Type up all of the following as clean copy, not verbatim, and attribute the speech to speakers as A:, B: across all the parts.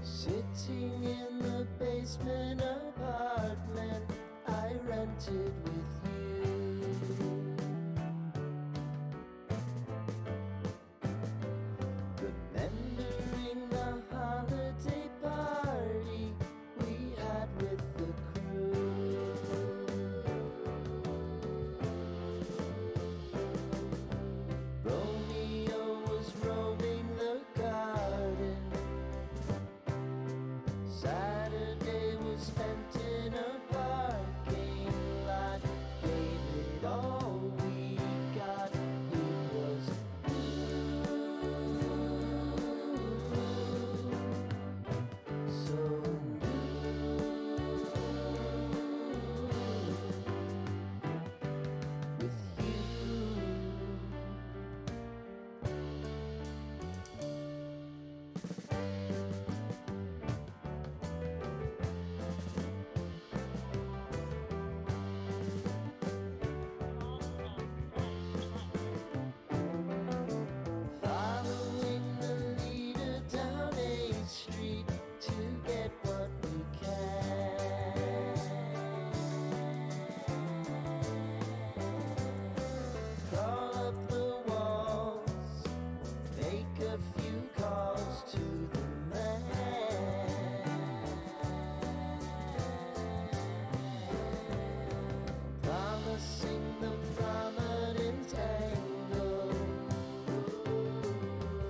A: Sitting in the basement apartment I rented with you, remembering the holiday party we had with the crew. Romeo was roaming the garden, Saturday was spent in a parking lot. Gave it all we got. It was so with you. Following the leader down 8th Street to get what we can. Crawl up the walls, make a few calls to the man. Promising the prominent angle.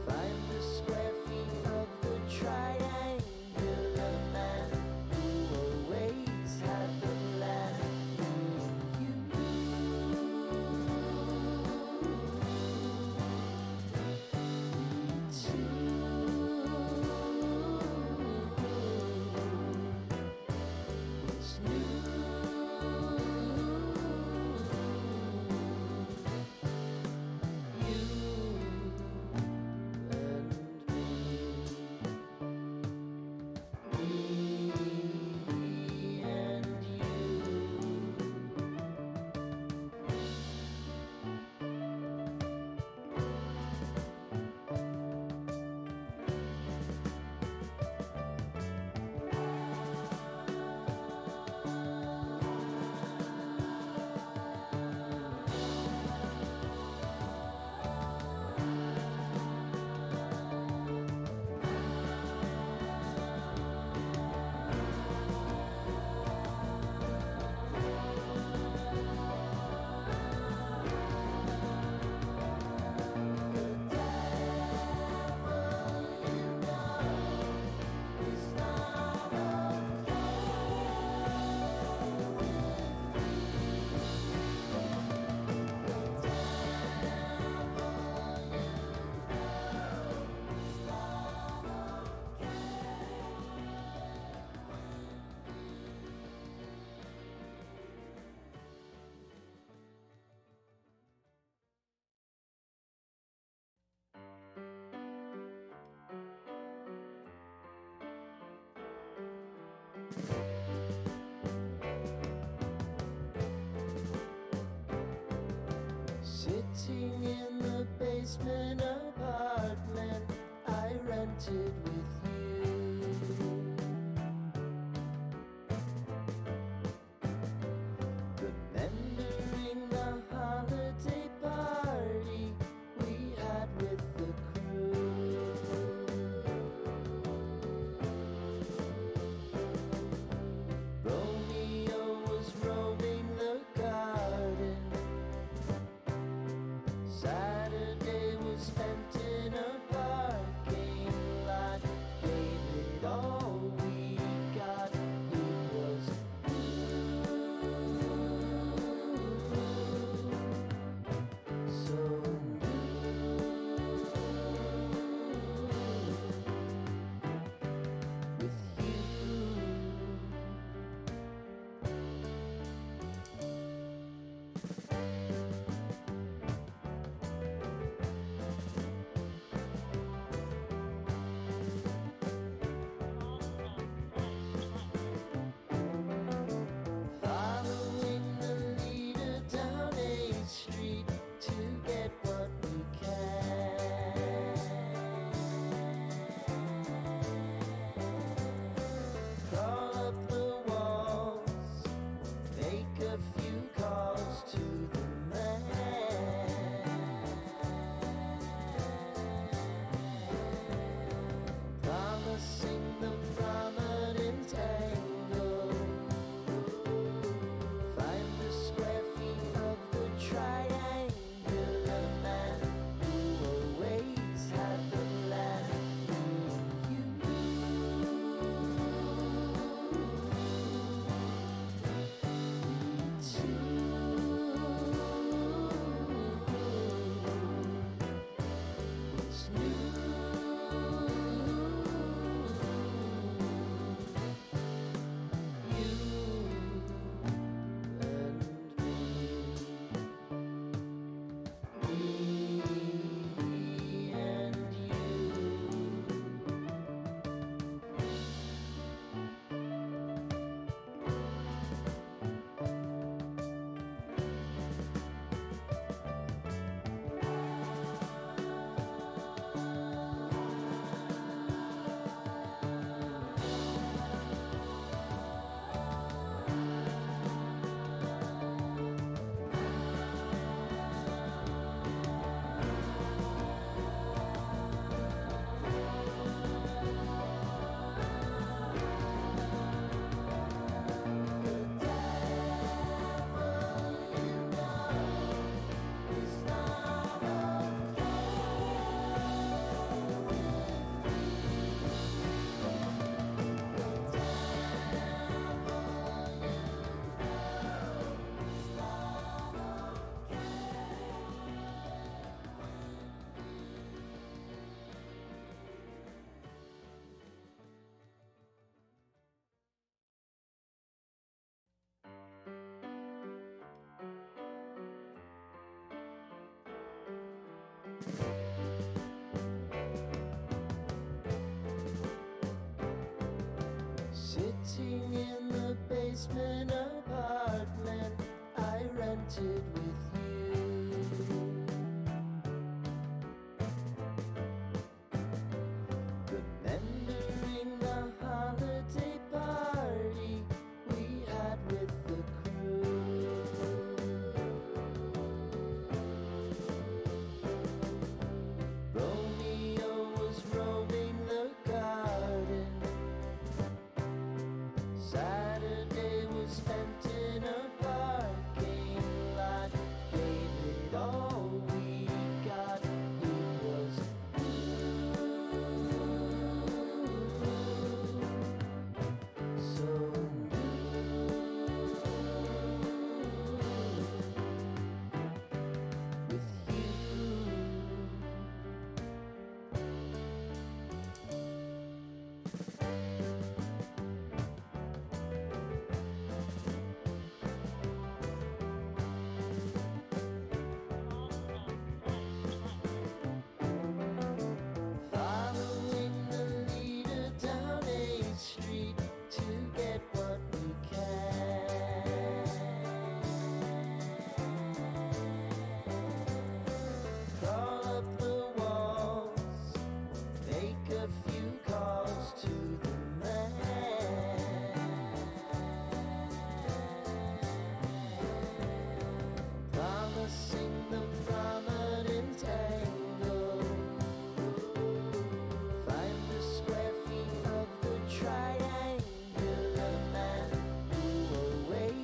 A: Find the square feet of the triangular man who always had the plan. You what's new? Sitting in the basement apartment I rented with you, remembering the holiday party we had with the crew. Romeo was roaming the garden, Saturday was spent in a parking lot. Sitting in the basement apartment I rented with